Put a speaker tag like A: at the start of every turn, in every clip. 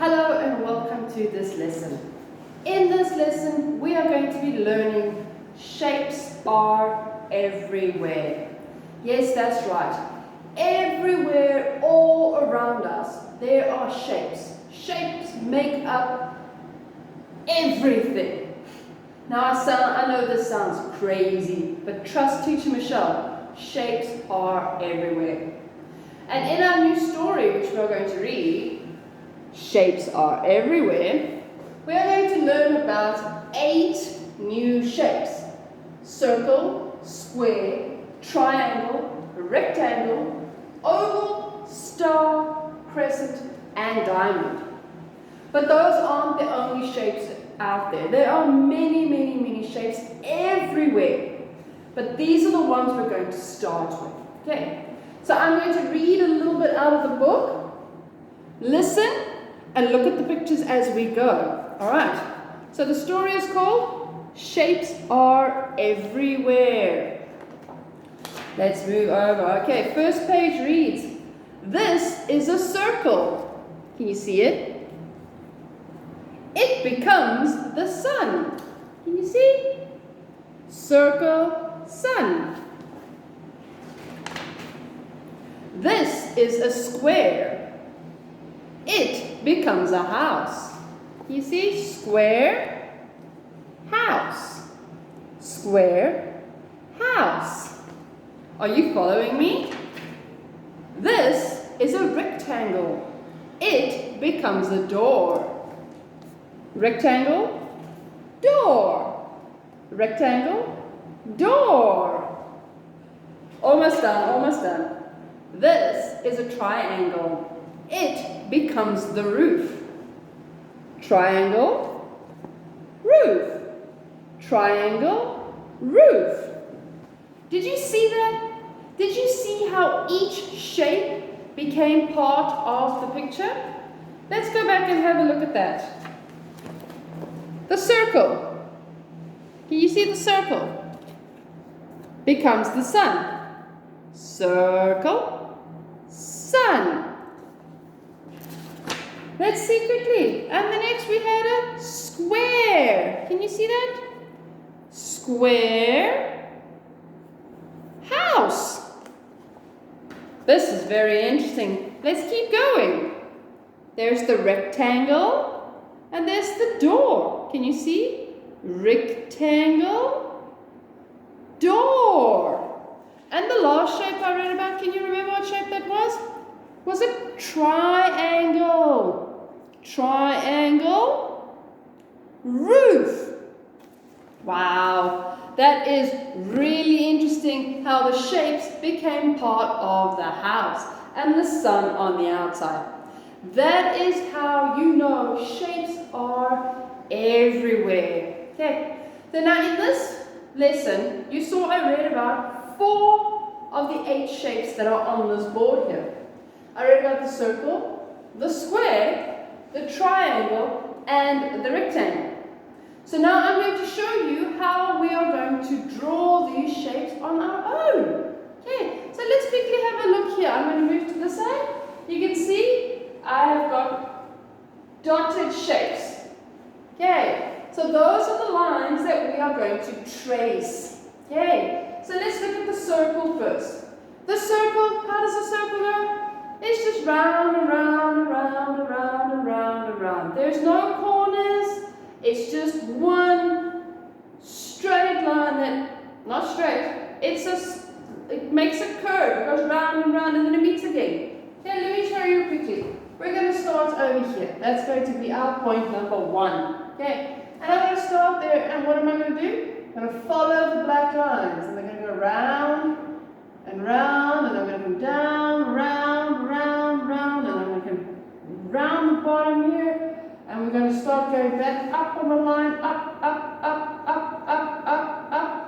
A: Hello and welcome to this lesson. In this lesson, we are going to be learning shapes are everywhere. Yes, that's right. Everywhere, all around us, there are shapes. Shapes make up everything. Now, I know this sounds crazy, but trust Teacher Michelle, shapes are everywhere. And in our new story, which we are going to read, Shapes Are Everywhere, we are going to learn about 8 new shapes. Circle, square, triangle, rectangle, oval, star, crescent, and diamond. But those aren't the only shapes out there. There are many shapes everywhere. But these are the ones we're going to start with. Okay, so I'm going to read a little bit out of the book. Listen and look at the pictures as we go. Alright, so the story is called Shapes Are Everywhere. Let's move over. Okay, first page reads, this is a circle. Can you see it? It becomes the sun. Can you see? Circle, sun. This is a square. It becomes a house. You see? Square, house. Square, house. Are you following me? This is a rectangle. It becomes a door. Rectangle, door. Rectangle, door. Almost done, almost done. This is a triangle. It becomes the roof. Triangle, roof. Triangle, roof. Did you see that? Did you see how each shape became part of the picture? Let's go back and have a look at that. The circle. Can you see the circle? Becomes the sun. Circle, sun. Let's see quickly. And the next we had a square. Can you see that? Square, house. This is very interesting. Let's keep going. There's the rectangle and there's the door. Can you see? Rectangle, door. And the last shape I read about, can you remember what shape that was? Was it triangle? Triangle, roof. Wow, that is really interesting how the shapes became part of the house and the sun on the outside. That is how you know shapes are everywhere. Okay, so now in this lesson, you saw I read about 4 of the 8 shapes that are on this board here. I read about the circle, the square, the triangle, and the rectangle. So now I'm going to show you how we are going to draw these shapes on our own. Okay, so let's quickly have a look here. I'm going to move to the side. You can see I have got dotted shapes. Okay, so those are the lines that we are going to trace. Okay, so let's look at the circle first. The circle, how does the circle go? It's just round and round and round and round and round and round. There's no corners. It's just one straight line that, not straight, it makes a curve. It goes round and round and then it meets again. Okay, let me show you quickly. We're going to start over here. That's going to be our point number 1. Okay, and I'm going to start there, and what am I going to do? I'm going to follow the black lines, and they're going to go round and round, and I'm going to come down, round, round, round, and I'm going to come round the bottom here, and we're going to start going back up on the line, up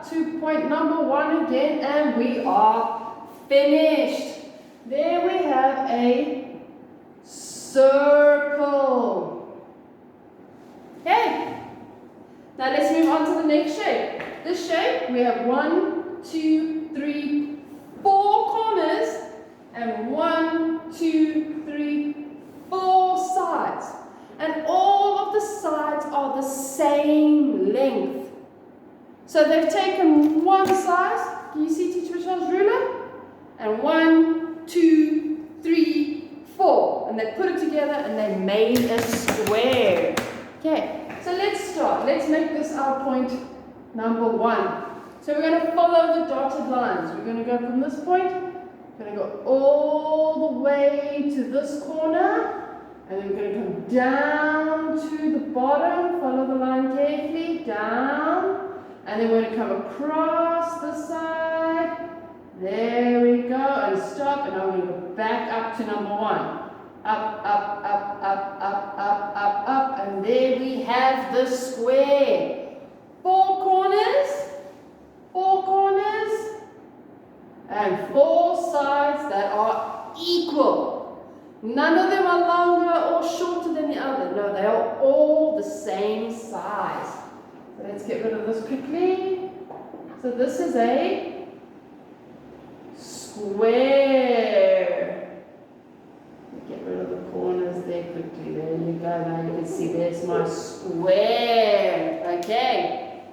A: to point number 1 again, and we are finished. There we have a circle. Okay, now let's move on to the next shape. This shape, we have 1, 2, 3, 4 corners, and 1, 2, 3, 4 sides. So they've taken one size. Can you see Teacher Michelle's ruler? And 1, 2, 3, 4. And they put it together and they made a square. Okay, so let's start. Let's make this our point number 1. So we're going to follow the dotted lines. We're going to go from this point. We're going to go all the way to this corner. And then we're going to come down to the bottom. Follow the line carefully. Down. And then we're going to come across the side. There we go. And stop. And now we're going to go back up to number 1. Up, up, up, up, up, up, up, up. And there we have the square. 4 corners. 4 corners. And 4 sides that are equal. None of them are longer or shorter than the other. No, they are all the same size. So let's get rid of this quickly. So this is a square. Get rid of the corners there quickly. There you go. Now you can see there's my square. Okay.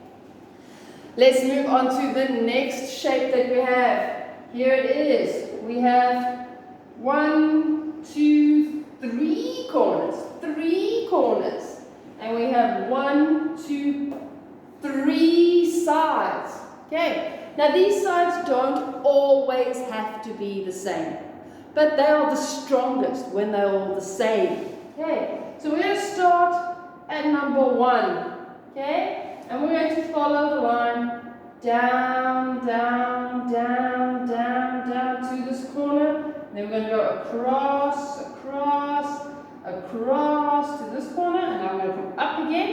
A: Let's move on to the next shape that we have. Here it is. We have 1, 2, 3 corners. 3 corners. And we have 1, 2, 3 sides. Okay. Now these sides don't always have to be the same. But they are the strongest when they're all the same. Okay. So we're going to start at number 1. Okay. And we're going to follow the line down, down, down, down, down to this corner. Then we're going to go across, across, across to this corner. And now we're going to come up again.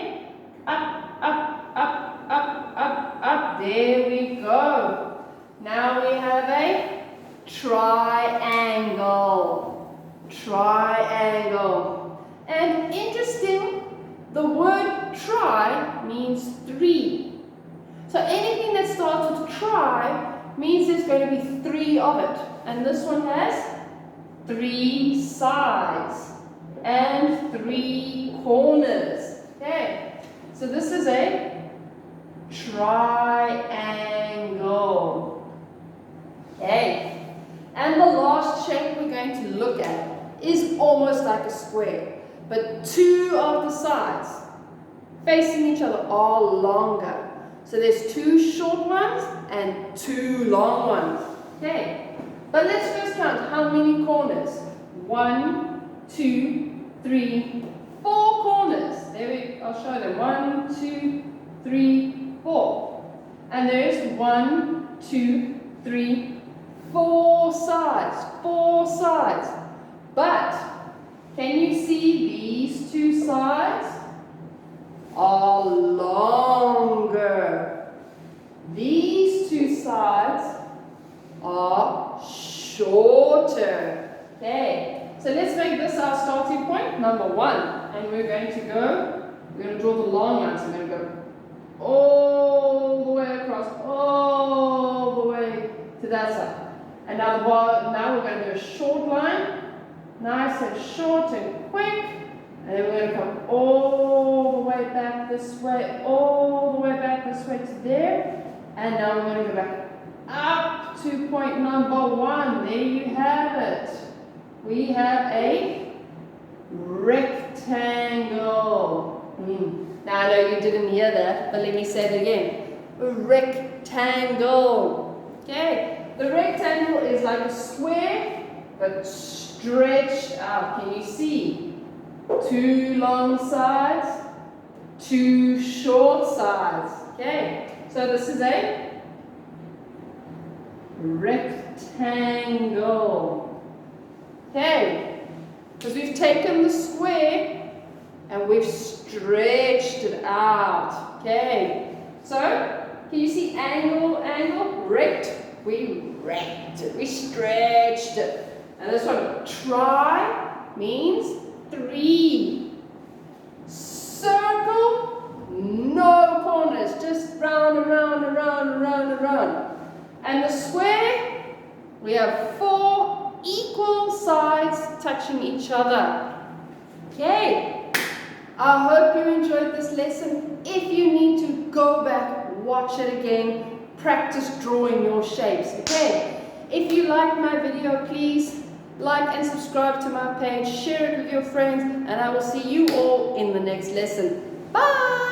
A: Up, up, up, up, up, up. There we go. Now we have a triangle. Triangle. And interesting, the word tri means 3. So anything that starts with tri means there's going to be 3 of it. And this one has 3 sides and 3 corners. Okay, so this is a triangle. Okay, and the last shape we're going to look at is almost like a square, but 2 of the sides facing each other are longer. So there's 2 short ones and 2 long ones. Okay, but let's first count how many corners. 1, 2, 3, 4 corners. I'll show them. 1, 2, 3, 4. And there's 1, 2, 3, 4 sides. 4 sides. But can you see these 2 sides are longer? These 2 sides are shorter. Okay, so let's make this our starting point, number 1. And we're going to draw the long line. So we're going to go all the way across, all the way to that side. And now we're going to do a short line, nice and short and quick. And then we're going to come all the way back this way, all the way back this way to there. And now we're going to go back up to point number 1. There you have it. We have a rectangle. Now I know you didn't hear that, but let me say it again. A rectangle. Okay, the rectangle is like a square, but stretched out. Can you see? 2 long sides, 2 short sides. Okay, so this is a rectangle. Okay, because we've taken the square and we've stretched it out. Okay, so can you see angle, angle, rect? We rect it, we stretched it. And this one, tri, means 3. Circle, no corners, just round and round and round and round and round. And the square, we have 4 equal sides touching each other. Okay, I hope you enjoyed this lesson. If you need to, go back, watch it again, practice drawing your shapes, okay? If you like my video, please like and subscribe to my page, share it with your friends, and I will see you all in the next lesson. Bye!